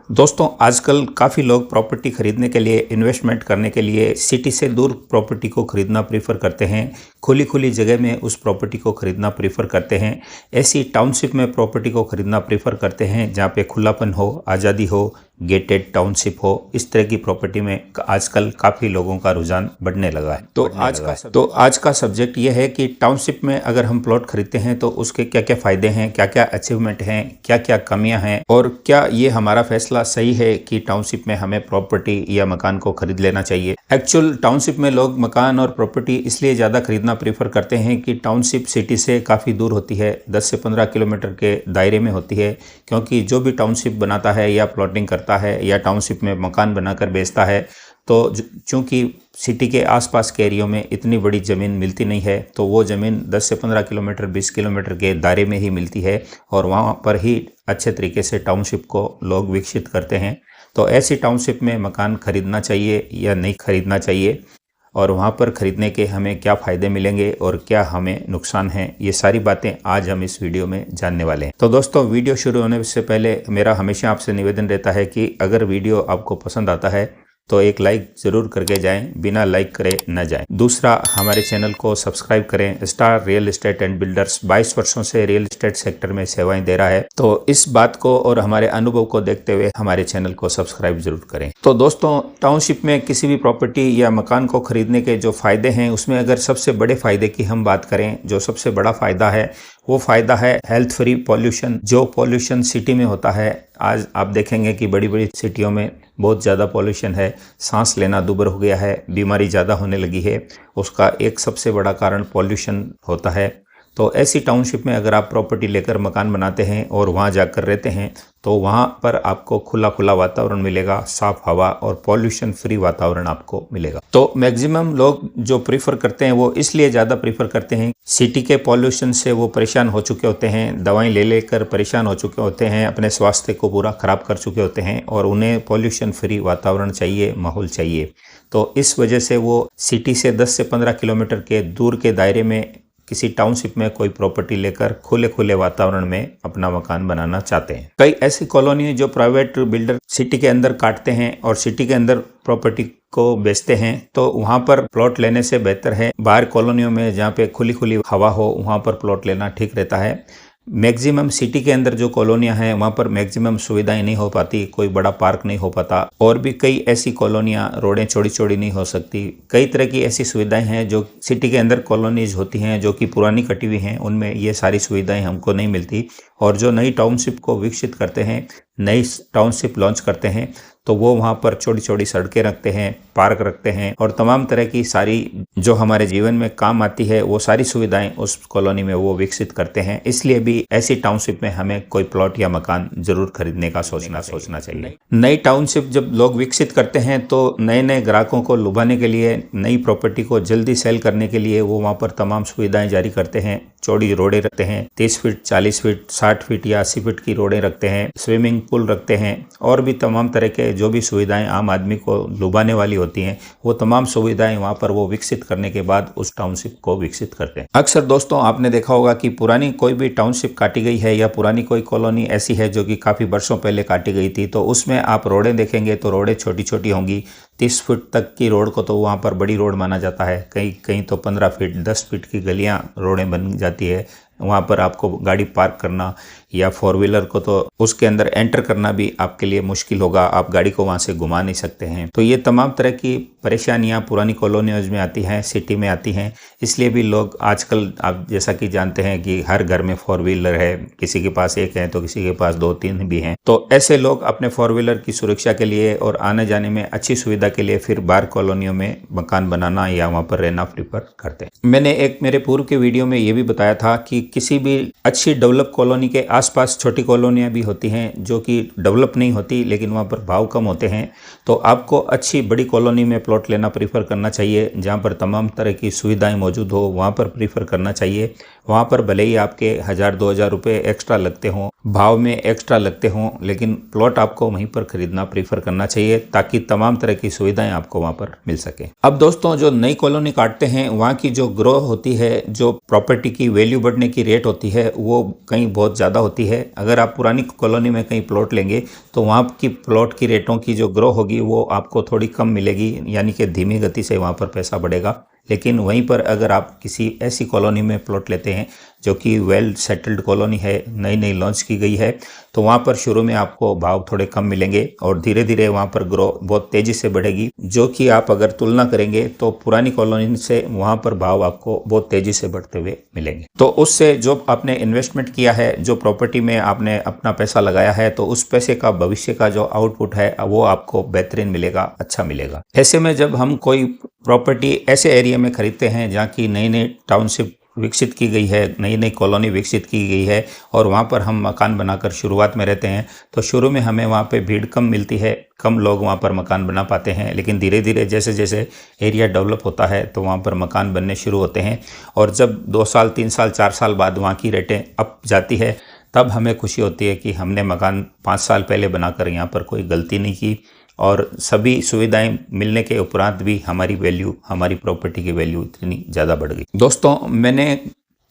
दोस्तों आजकल काफ़ी लोग प्रॉपर्टी खरीदने के लिए इन्वेस्टमेंट करने के लिए सिटी से दूर प्रॉपर्टी को खरीदना प्रीफर करते हैं। खुली खुली जगह में उस प्रॉपर्टी को खरीदना प्रीफर करते हैं। ऐसी टाउनशिप में प्रॉपर्टी को खरीदना प्रीफर करते हैं जहाँ पे खुलापन हो, आज़ादी हो, गेटेड टाउनशिप हो। इस तरह की प्रॉपर्टी में आजकल काफ़ी लोगों का रुझान बढ़ने लगा है। तो आज का सब्जेक्ट ये है कि टाउनशिप में अगर हम प्लॉट खरीदते हैं तो उसके क्या क्या फ़ायदे हैं, क्या क्या अचीवमेंट हैं, क्या क्या कमियां हैं और क्या ये हमारा फैसला सही है कि टाउनशिप में हमें प्रॉपर्टी या मकान को खरीद लेना चाहिए। एक्चुअल टाउनशिप में लोग मकान और प्रॉपर्टी इसलिए ज़्यादा खरीदना प्रीफर करते हैं कि टाउनशिप सिटी से काफ़ी दूर होती है, 10 से 15 किलोमीटर के दायरे में होती है। क्योंकि जो भी टाउनशिप बनाता है या प्लॉटिंग करता है या टाउनशिप में मकान बनाकर बेचता है, तो चूंकि सिटी के आसपास के एरियो में इतनी बड़ी ज़मीन मिलती नहीं है, तो वो ज़मीन 10 से 15 किलोमीटर 20 किलोमीटर के दायरे में ही मिलती है और वहाँ पर ही अच्छे तरीके से टाउनशिप को लोग विकसित करते हैं। तो ऐसी टाउनशिप में मकान खरीदना चाहिए या नहीं खरीदना चाहिए और वहाँ पर ख़रीदने के हमें क्या फ़ायदे मिलेंगे और क्या हमें नुकसान हैं, ये सारी बातें आज हम इस वीडियो में जानने वाले हैं। तो दोस्तों वीडियो शुरू होने से पहले मेरा हमेशा आपसे निवेदन रहता है कि अगर वीडियो आपको पसंद आता है तो एक लाइक ज़रूर करके जाएं, बिना लाइक करे न जाएं। दूसरा, हमारे चैनल को सब्सक्राइब करें। Star real estate and builders 22 वर्षों से रियल एस्टेट सेक्टर में सेवाएं दे रहा है, तो इस बात को और हमारे अनुभव को देखते हुए हमारे चैनल को सब्सक्राइब जरूर करें। तो दोस्तों, टाउनशिप में किसी भी प्रॉपर्टी या मकान को खरीदने के जो फ़ायदे हैं, उसमें अगर सबसे बड़े फ़ायदे की हम बात करें, जो सबसे बड़ा फ़ायदा है वो फ़ायदा है हेल्थ फ्री पॉल्यूशन। जो पॉल्यूशन सिटी में होता है, आज आप देखेंगे कि बड़ी बड़ी सिटियों में बहुत ज़्यादा पॉल्यूशन है, सांस लेना दूभर हो गया है, बीमारी ज़्यादा होने लगी है। उसका एक सबसे बड़ा कारण पॉल्यूशन होता है। तो ऐसी टाउनशिप में अगर आप प्रॉपर्टी लेकर मकान बनाते हैं और वहाँ जाकर रहते हैं, तो वहाँ पर आपको खुला खुला वातावरण मिलेगा, साफ हवा और पॉल्यूशन फ्री वातावरण आपको मिलेगा। तो मैक्सिमम लोग जो प्रीफर करते हैं वो इसलिए ज़्यादा प्रीफर करते हैं, सिटी के पॉल्यूशन से वो परेशान हो चुके होते हैं, दवाएं ले लेकर परेशान हो चुके होते हैं, अपने स्वास्थ्य को पूरा ख़राब कर चुके होते हैं और उन्हें पॉल्यूशन फ्री वातावरण चाहिए, माहौल चाहिए। तो इस वजह से वो सिटी से 10 से 15 किलोमीटर के दूर के दायरे में किसी टाउनशिप में कोई प्रॉपर्टी लेकर खुले खुले वातावरण में अपना मकान बनाना चाहते हैं। कई ऐसी कॉलोनी जो प्राइवेट बिल्डर सिटी के अंदर काटते हैं और सिटी के अंदर प्रॉपर्टी को बेचते हैं, तो वहाँ पर प्लॉट लेने से बेहतर है बाहर कॉलोनियों में जहाँ पे खुली खुली हवा हो, वहाँ पर प्लॉट लेना ठीक रहता है। मैक्सिमम सिटी के अंदर जो कॉलोनियां हैं वहाँ पर मैक्सिमम सुविधाएं नहीं हो पाती, कोई बड़ा पार्क नहीं हो पाता और भी कई ऐसी कॉलोनियां, रोडें चौड़ी चौड़ी नहीं हो सकती। कई तरह की ऐसी सुविधाएं हैं जो सिटी के अंदर कॉलोनीज होती हैं जो कि पुरानी कटी हुई हैं, उनमें ये सारी सुविधाएं हमको नहीं मिलती। और जो नई टाउनशिप को विकसित करते हैं, नई टाउनशिप लॉन्च करते हैं, तो वो वहाँ पर छोटी छोटी सड़कें रखते हैं, पार्क रखते हैं और तमाम तरह की सारी जो हमारे जीवन में काम आती है वो सारी सुविधाएं उस कॉलोनी में वो विकसित करते हैं। इसलिए भी ऐसी टाउनशिप में हमें कोई प्लॉट या मकान जरूर खरीदने का सोचना चाहिए। नई टाउनशिप जब लोग विकसित करते हैं तो नए नए ग्राहकों को लुभाने के लिए, नई प्रॉपर्टी को जल्दी सेल करने के लिए वो वहाँ पर तमाम सुविधाएं जारी करते हैं। चौड़ी रोडें रखते हैं, 30 फीट, 40 फीट, 60 फीट या 80 फीट की रोडें रखते हैं, स्विमिंग पूल रखते हैं और भी तमाम तरह के जो भी सुविधाएं आम आदमी को लुभाने वाली होती हैं, वो तमाम सुविधाएं वहाँ पर वो विकसित करने के बाद उस टाउनशिप को विकसित करते हैं। अक्सर दोस्तों आपने देखा होगा कि पुरानी कोई भी टाउनशिप काटी गई है या पुरानी कोई कॉलोनी ऐसी है जो कि काफ़ी वर्षों पहले काटी गई थी, तो उसमें आप रोडें देखेंगे तो रोडें छोटी छोटी होंगी। 30 फीट तक की रोड को तो वहाँ पर बड़ी रोड माना जाता है, कहीं कहीं तो 15 फीट 10 फीट की गलियाँ रोडें बन जाती है। वहाँ पर आपको गाड़ी पार्क करना या फोर व्हीलर को तो उसके अंदर एंटर करना भी आपके लिए मुश्किल होगा, आप गाड़ी को वहाँ से घुमा नहीं सकते हैं। तो ये तमाम तरह की परेशानियाँ पुरानी कॉलोनीज में आती हैं, सिटी में आती हैं। इसलिए भी लोग आजकल, आप जैसा कि जानते हैं कि हर घर में फोर व्हीलर है, किसी के पास एक है तो किसी के पास 2-3 भी हैं। तो ऐसे लोग अपने फोर व्हीलर की सुरक्षा के लिए और आने जाने में अच्छी सुविधा के लिए फिर बाहर कॉलोनियों में मकान बनाना या वहाँ पर रहना प्रीफर करते हैं। मैंने एक मेरे पूर्व के वीडियो में ये भी बताया था कि किसी भी अच्छी डेवलप कॉलोनी के आसपास छोटी कॉलोनियाँ भी होती हैं जो कि डेवलप नहीं होती लेकिन वहाँ पर भाव कम होते हैं। तो आपको अच्छी बड़ी कॉलोनी में प्लॉट लेना प्रीफर करना चाहिए जहाँ पर तमाम तरह की सुविधाएं मौजूद हो, वहाँ पर प्रीफर करना चाहिए। वहाँ पर भले ही आपके 1000-2000 रुपये एक्स्ट्रा लगते हों, भाव में एक्स्ट्रा लगते हों, लेकिन प्लॉट आपको वहीं पर खरीदना प्रीफर करना चाहिए ताकि तमाम तरह की सुविधाएं आपको वहाँ पर मिल सके। अब दोस्तों, जो नई कॉलोनी काटते हैं वहाँ की जो ग्रोथ होती है, जो प्रॉपर्टी की वैल्यू बढ़ने की रेट होती है वो कहीं बहुत ज़्यादा होती है। अगर आप पुरानी कॉलोनी में कहीं प्लॉट लेंगे तो वहाँ की प्लॉट की रेटों की जो ग्रो होगी वो आपको थोड़ी कम मिलेगी, यानी कि धीमी गति से वहाँ पर पैसा बढ़ेगा। लेकिन वहीं पर अगर आप किसी ऐसी कॉलोनी में प्लॉट लेते हैं जो कि वेल सेटल्ड कॉलोनी है, नई नई लॉन्च की गई है, तो वहाँ पर शुरू में आपको भाव थोड़े कम मिलेंगे और धीरे धीरे वहाँ पर ग्रो बहुत तेज़ी से बढ़ेगी, जो कि आप अगर तुलना करेंगे तो पुरानी कॉलोनी से वहाँ पर भाव आपको बहुत तेज़ी से बढ़ते हुए मिलेंगे। तो उससे जो आपने इन्वेस्टमेंट किया है, जो प्रॉपर्टी में आपने अपना पैसा लगाया है, तो उस पैसे का भविष्य का जो आउटपुट है वो आपको बेहतरीन मिलेगा, अच्छा मिलेगा। ऐसे में जब हम कोई प्रॉपर्टी ऐसे एरिया में खरीदते हैं जहाँ की नई नई टाउनशिप विकसित की गई है, नई नई कॉलोनी विकसित की गई है और वहाँ पर हम मकान बनाकर शुरुआत में रहते हैं, तो शुरू में हमें वहाँ पे भीड़ कम मिलती है, कम लोग वहाँ पर मकान बना पाते हैं। लेकिन धीरे धीरे जैसे जैसे एरिया डेवलप होता है तो वहाँ पर मकान बनने शुरू होते हैं और जब 2 साल 3 साल 4 साल बाद वहाँ की रेटें अप जाती है तब हमें खुशी होती है कि हमने मकान 5 साल पहले बनाकर यहाँ पर कोई गलती नहीं की और सभी सुविधाएं मिलने के उपरांत भी हमारी वैल्यू, हमारी प्रॉपर्टी की वैल्यू इतनी ज़्यादा बढ़ गई। दोस्तों, मैंने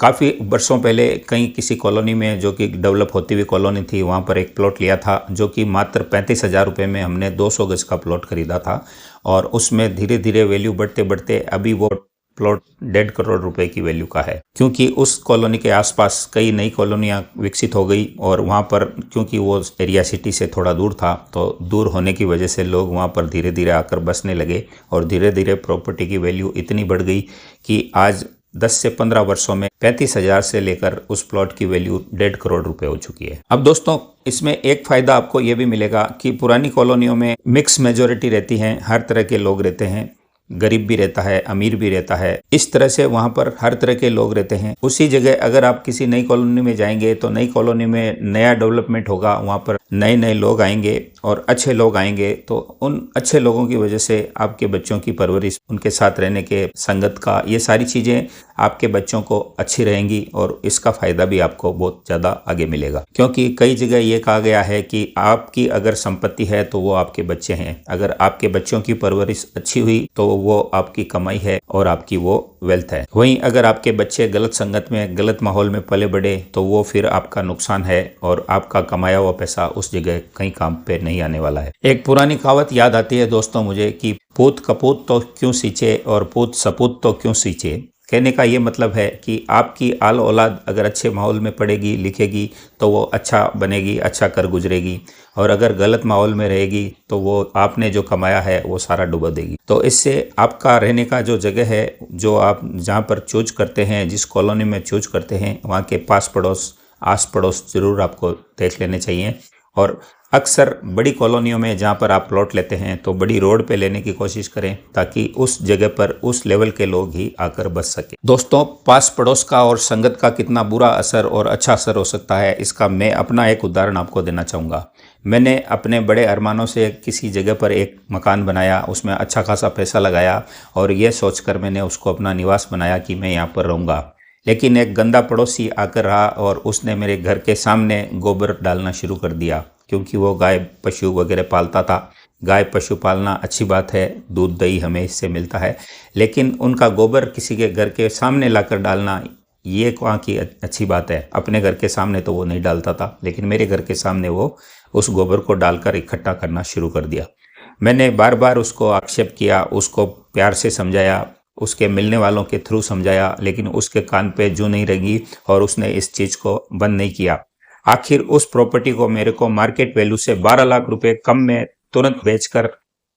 काफ़ी वर्षों पहले कहीं किसी कॉलोनी में, जो कि डेवलप होती हुई कॉलोनी थी, वहाँ पर एक प्लॉट लिया था जो कि मात्र 35,000 रुपये में हमने 200 गज का प्लॉट खरीदा था और उसमें धीरे धीरे वैल्यू बढ़ते बढ़ते अभी वो प्लॉट 1.5 करोड़ रुपए की वैल्यू का है, क्योंकि उस कॉलोनी के आसपास कई नई कॉलोनियां विकसित हो गई और वहां पर क्योंकि वो एरिया सिटी से थोड़ा दूर था तो दूर होने की वजह से लोग वहां पर धीरे धीरे आकर बसने लगे और धीरे धीरे प्रॉपर्टी की वैल्यू इतनी बढ़ गई कि आज 10 से 15 वर्षों में 35,000 से लेकर उस प्लॉट की वैल्यू 1.5 करोड़ रुपए हो चुकी है। अब दोस्तों, इसमें एक फायदा आपको ये भी मिलेगा कि पुरानी कॉलोनियों में मिक्स मेजोरिटी रहती है, हर तरह के लोग रहते हैं, गरीब भी रहता है, अमीर भी रहता है, इस तरह से वहाँ पर हर तरह के लोग रहते हैं। उसी जगह अगर आप किसी नई कॉलोनी में जाएंगे तो नई कॉलोनी में नया डेवलपमेंट होगा, वहाँ पर नए नए लोग आएंगे और अच्छे लोग आएंगे, तो उन अच्छे लोगों की वजह से आपके बच्चों की परवरिश, उनके साथ रहने के संगत का, ये सारी चीज़ें आपके बच्चों को अच्छी रहेंगी और इसका फ़ायदा भी आपको बहुत ज़्यादा आगे मिलेगा। क्योंकि कई जगह ये कहा गया है कि आपकी अगर संपत्ति है तो वो आपके बच्चे हैं, अगर आपके बच्चों की परवरिश अच्छी हुई तो वो आपकी कमाई है और आपकी वो वेल्थ है। वहीं अगर आपके बच्चे गलत संगत में, गलत माहौल में पले बढ़े तो वो फिर आपका नुकसान है और आपका कमाया हुआ पैसा उस जगह कहीं काम पे नहीं आने वाला है। एक पुरानी कहावत याद आती है दोस्तों मुझे कि पूत कपूत तो क्यों सींचे और पूत सपूत तो क्यों सींचे। कहने का ये मतलब है कि आपकी आल औलाद अगर अच्छे माहौल में पढ़ेगी लिखेगी तो वो अच्छा बनेगी, अच्छा कर गुजरेगी, और अगर गलत माहौल में रहेगी तो वो आपने जो कमाया है वो सारा डुबा देगी। तो इससे आपका रहने का जो जगह है, जो आप जहाँ पर चूज करते हैं, जिस कॉलोनी में चूज करते हैं, वहाँ के पास पड़ोस, आस पड़ोस ज़रूर आपको देख लेने चाहिए। और अक्सर बड़ी कॉलोनियों में जहाँ पर आप प्लॉट लेते हैं तो बड़ी रोड पे लेने की कोशिश करें ताकि उस जगह पर उस लेवल के लोग ही आकर बस सके। दोस्तों, पास पड़ोस का और संगत का कितना बुरा असर और अच्छा असर हो सकता है, इसका मैं अपना एक उदाहरण आपको देना चाहूँगा। मैंने अपने बड़े अरमानों से किसी जगह पर एक मकान बनाया, उसमें अच्छा खासा पैसा लगाया और ये सोचकर मैंने उसको अपना निवास बनाया कि मैं यहाँ पर रहूँगा। लेकिन एक गंदा पड़ोसी आकर रहा और उसने मेरे घर के सामने गोबर डालना शुरू कर दिया, क्योंकि वो गाय पशु वगैरह पालता था। गाय पशु पालना अच्छी बात है, दूध दही हमें इससे मिलता है, लेकिन उनका गोबर किसी के घर के सामने लाकर डालना ये कहाँ की अच्छी बात है। अपने घर के सामने तो वो नहीं डालता था, लेकिन मेरे घर के सामने वो उस गोबर को डालकर इकट्ठा करना शुरू कर दिया। मैंने बार बार उसको आक्षेप किया, उसको प्यार से समझाया, उसके मिलने वालों के थ्रू समझाया, लेकिन उसके कान पे जू नहीं रही और उसने इस चीज़ को बंद नहीं किया। आखिर उस प्रॉपर्टी को मेरे को मार्केट वैल्यू से 12 लाख रुपए कम में तुरंत बेचकर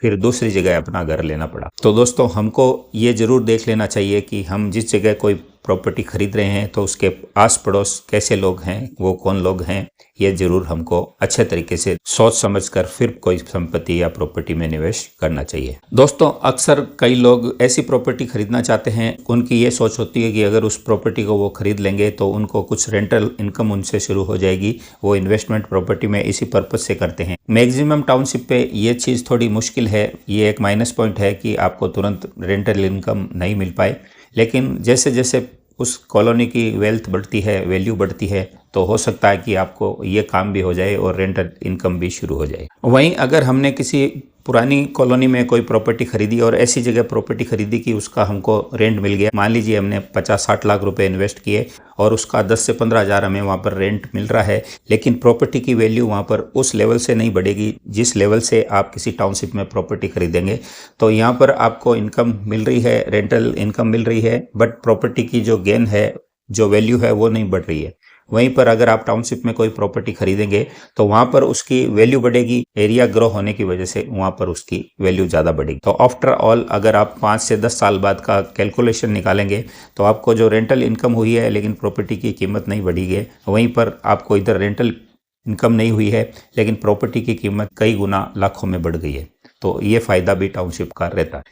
फिर दूसरी जगह अपना घर लेना पड़ा। तो दोस्तों, हमको ये ज़रूर देख लेना चाहिए कि हम जिस जगह कोई प्रॉपर्टी खरीद रहे हैं तो उसके आस पड़ोस कैसे लोग हैं, वो कौन लोग हैं, ये ज़रूर हमको अच्छे तरीके से सोच समझकर फिर कोई संपत्ति या प्रॉपर्टी में निवेश करना चाहिए। दोस्तों, अक्सर कई लोग ऐसी प्रॉपर्टी खरीदना चाहते हैं, उनकी ये सोच होती है कि अगर उस प्रॉपर्टी को वो खरीद लेंगे तो उनको कुछ रेंटल इनकम उनसे शुरू हो जाएगी। वो इन्वेस्टमेंट प्रॉपर्टी में इसी पर्पज से करते हैं। मैक्सिमम टाउनशिप पे ये चीज़ थोड़ी मुश्किल है, ये एक माइनस पॉइंट है कि आपको तुरंत रेंटल इनकम नहीं मिल पाए। लेकिन जैसे जैसे उस कॉलोनी की वेल्थ बढ़ती है, वैल्यू बढ़ती है, तो हो सकता है कि आपको ये काम भी हो जाए और रेंटल इनकम भी शुरू हो जाए। वहीं अगर हमने किसी पुरानी कॉलोनी में कोई प्रॉपर्टी खरीदी और ऐसी जगह प्रॉपर्टी खरीदी कि उसका हमको रेंट मिल गया। मान लीजिए हमने 50-60 लाख रुपए इन्वेस्ट किए और उसका 10 से 15 हज़ार हमें वहाँ पर रेंट मिल रहा है, लेकिन प्रॉपर्टी की वैल्यू वहाँ पर उस लेवल से नहीं बढ़ेगी जिस लेवल से आप किसी टाउनशिप में प्रॉपर्टी खरीदेंगे। तो यहाँ पर आपको इनकम मिल रही है, रेंटल इनकम मिल रही है, बट प्रॉपर्टी की जो गेन है, जो वैल्यू है वो नहीं बढ़ रही है। वहीं पर अगर आप टाउनशिप में कोई प्रॉपर्टी खरीदेंगे तो वहां पर उसकी वैल्यू बढ़ेगी, एरिया ग्रो होने की वजह से वहां पर उसकी वैल्यू ज़्यादा बढ़ेगी। तो आफ्टर ऑल अगर आप 5 से 10 साल बाद का कैलकुलेशन निकालेंगे तो आपको जो रेंटल इनकम हुई है लेकिन प्रॉपर्टी की कीमत नहीं बढ़ी है, वहीं पर आपको इधर रेंटल इनकम नहीं हुई है लेकिन प्रॉपर्टी की कीमत कई गुना लाखों में बढ़ गई है। तो ये फ़ायदा भी टाउनशिप का रहता है।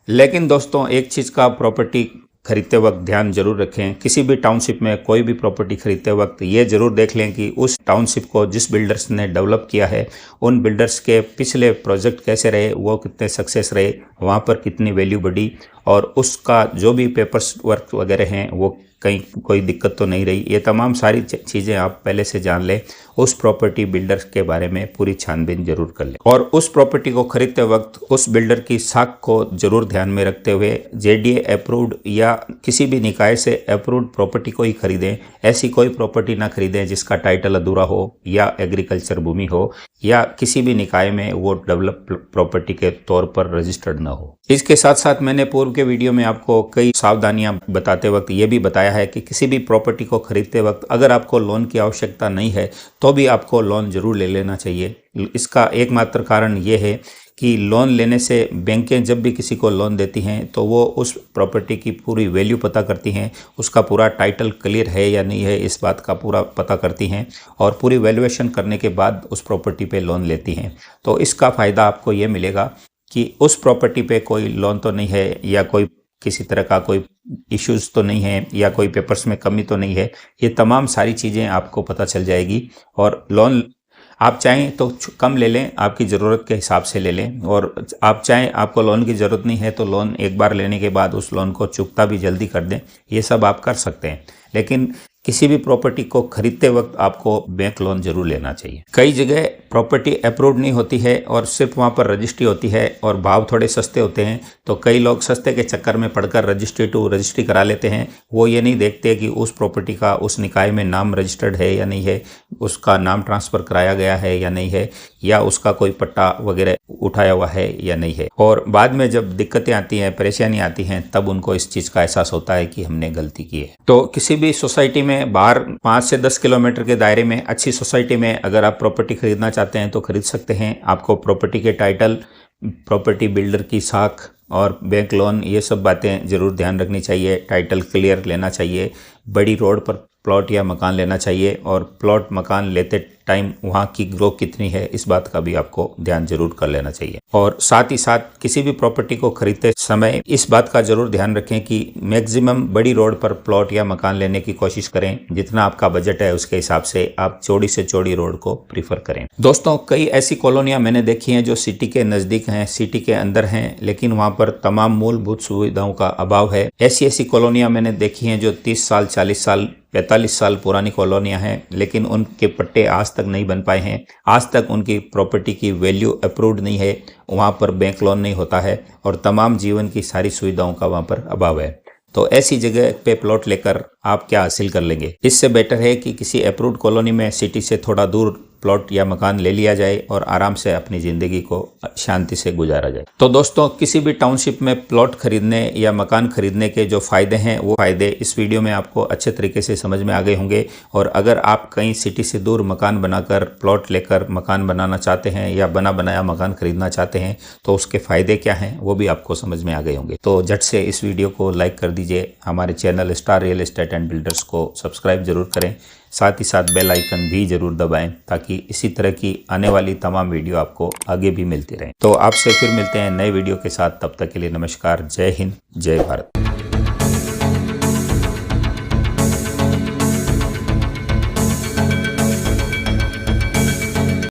लेकिन दोस्तों, एक चीज़ का प्रॉपर्टी खरीदते वक्त ध्यान जरूर रखें। किसी भी टाउनशिप में कोई भी प्रॉपर्टी खरीदते वक्त ये जरूर देख लें कि उस टाउनशिप को जिस बिल्डर्स ने डेवलप किया है, उन बिल्डर्स के पिछले प्रोजेक्ट कैसे रहे, वो कितने सक्सेस रहे, वहाँ पर कितनी वैल्यू बढ़ी और उसका जो भी पेपर्स वर्क वगैरह हैं वो कहीं कोई दिक्कत तो नहीं रही। ये तमाम सारी चीज़ें आप पहले से जान लें, उस प्रॉपर्टी बिल्डर के बारे में पूरी छानबीन जरूर कर लें और उस प्रॉपर्टी को खरीदते वक्त उस बिल्डर की साख को जरूर ध्यान में रखते हुए जेडीए अप्रूव्ड या किसी भी निकाय से अप्रूव्ड प्रॉपर्टी को ही खरीदें। ऐसी कोई प्रॉपर्टी ना खरीदें जिसका टाइटल अधूरा हो या एग्रीकल्चर भूमि हो या किसी भी निकाय में वो डेवलप प्रॉपर्टी के तौर पर रजिस्टर्ड ना हो। इसके साथ साथ मैंने पूर्व के वीडियो में आपको कई सावधानियां बताते वक्त ये भी बताया है कि किसी भी प्रॉपर्टी को खरीदते वक्त अगर आपको लोन की आवश्यकता नहीं है तो भी आपको लोन जरूर ले लेना चाहिए। इसका एकमात्र कारण ये है कि लोन लेने से बैंकें जब भी किसी को लोन देती हैं तो वो उस प्रॉपर्टी की पूरी वैल्यू पता करती हैं, उसका पूरा टाइटल क्लियर है या नहीं है इस बात का पूरा पता करती हैं और पूरी वैल्यूएशन करने के बाद उस प्रॉपर्टी पे लोन लेती हैं। तो इसका फ़ायदा आपको ये मिलेगा कि उस प्रॉपर्टी पे कोई लोन तो नहीं है या कोई किसी तरह का कोई इश्यूज़ तो नहीं है या कोई पेपर्स में कमी तो नहीं है। ये तमाम सारी चीज़ें आपको पता चल जाएगी और लोन आप चाहें तो कम ले लें, आपकी ज़रूरत के हिसाब से ले लें, और आप चाहें आपको लोन की ज़रूरत नहीं है तो लोन एक बार लेने के बाद उस लोन को चुकता भी जल्दी कर दें। ये सब आप कर सकते हैं, लेकिन किसी भी प्रॉपर्टी को खरीदते वक्त आपको बैंक लोन जरूर लेना चाहिए। कई जगह प्रॉपर्टी अप्रूव्ड नहीं होती है और सिर्फ वहाँ पर रजिस्ट्री होती है और भाव थोड़े सस्ते होते हैं, तो कई लोग सस्ते के चक्कर में पड़कर रजिस्ट्री करा लेते हैं। वो ये नहीं देखते कि उस प्रॉपर्टी का उस निकाय में नाम रजिस्टर्ड है या नहीं है, उसका नाम ट्रांसफ़र कराया गया है या नहीं है, या उसका कोई पट्टा वगैरह उठाया हुआ है या नहीं है। और बाद में जब दिक्कतें आती हैं, परेशानी आती हैं, तब उनको इस चीज़ का एहसास होता है कि हमने गलती की है। तो किसी भी सोसाइटी में बाहर 5 से 10 किलोमीटर के दायरे में अच्छी सोसाइटी में अगर आप प्रॉपर्टी खरीदना चाहते हैं तो खरीद सकते हैं। आपको प्रॉपर्टी के टाइटल, प्रॉपर्टी बिल्डर की साख और बैंक लोन, ये सब बातें ज़रूर ध्यान रखनी चाहिए। टाइटल क्लियर लेना चाहिए, बड़ी रोड पर प्लॉट या मकान लेना चाहिए और प्लॉट मकान लेते टाइम वहाँ की ग्रो कितनी है इस बात का भी आपको ध्यान जरूर कर लेना चाहिए। और साथ ही साथ किसी भी प्रॉपर्टी को खरीदते समय इस बात का जरूर ध्यान रखें कि मैक्सिमम बड़ी रोड पर प्लॉट या मकान लेने की कोशिश करें। जितना आपका बजट है उसके हिसाब से आप चौड़ी से चौड़ी रोड को प्रीफर करें। दोस्तों, कई ऐसी कॉलोनियाँ मैंने देखी हैं जो सिटी के नज़दीक हैं, सिटी के अंदर हैं, लेकिन वहाँ पर तमाम मूलभूत सुविधाओं का अभाव है। ऐसी कॉलोनियाँ मैंने देखी हैं जो 30 साल, 40 साल, 45 साल पुरानी कॉलोनियाँ हैं, लेकिन उनके पट्टे आज तक नहीं बन पाए हैं। आज तक उनकी प्रॉपर्टी की वैल्यू अप्रूव्ड नहीं है, वहाँ पर बैंक लोन नहीं होता है और तमाम जीवन की सारी सुविधाओं का वहाँ पर अभाव है। तो ऐसी जगह पे प्लॉट लेकर आप क्या हासिल कर लेंगे? इससे बेटर है कि किसी अप्रूव्ड कॉलोनी में सिटी से थोड़ा दूर प्लॉट या मकान ले लिया जाए और आराम से अपनी ज़िंदगी को शांति से गुजारा जाए। तो दोस्तों, किसी भी टाउनशिप में प्लॉट खरीदने या मकान खरीदने के जो फ़ायदे हैं वो फ़ायदे इस वीडियो में आपको अच्छे तरीके से समझ में आ गए होंगे। और अगर आप कहीं सिटी से दूर मकान बनाकर प्लॉट लेकर मकान बनाना चाहते हैं या बना बनाया मकान खरीदना चाहते हैं तो उसके फ़ायदे क्या हैं वो भी आपको समझ में आ गए होंगे। तो झट से इस वीडियो को लाइक कर दीजिए, हमारे channel star real estate and builders को सब्सक्राइब जरूर करें, साथ ही साथ बेल आइकन भी जरूर दबाएं ताकि इसी तरह की आने वाली तमाम वीडियो आपको आगे भी मिलती रहें। तो आपसे फिर मिलते हैं नए वीडियो के साथ, तब तक के लिए नमस्कार, जय हिंद, जय भारत।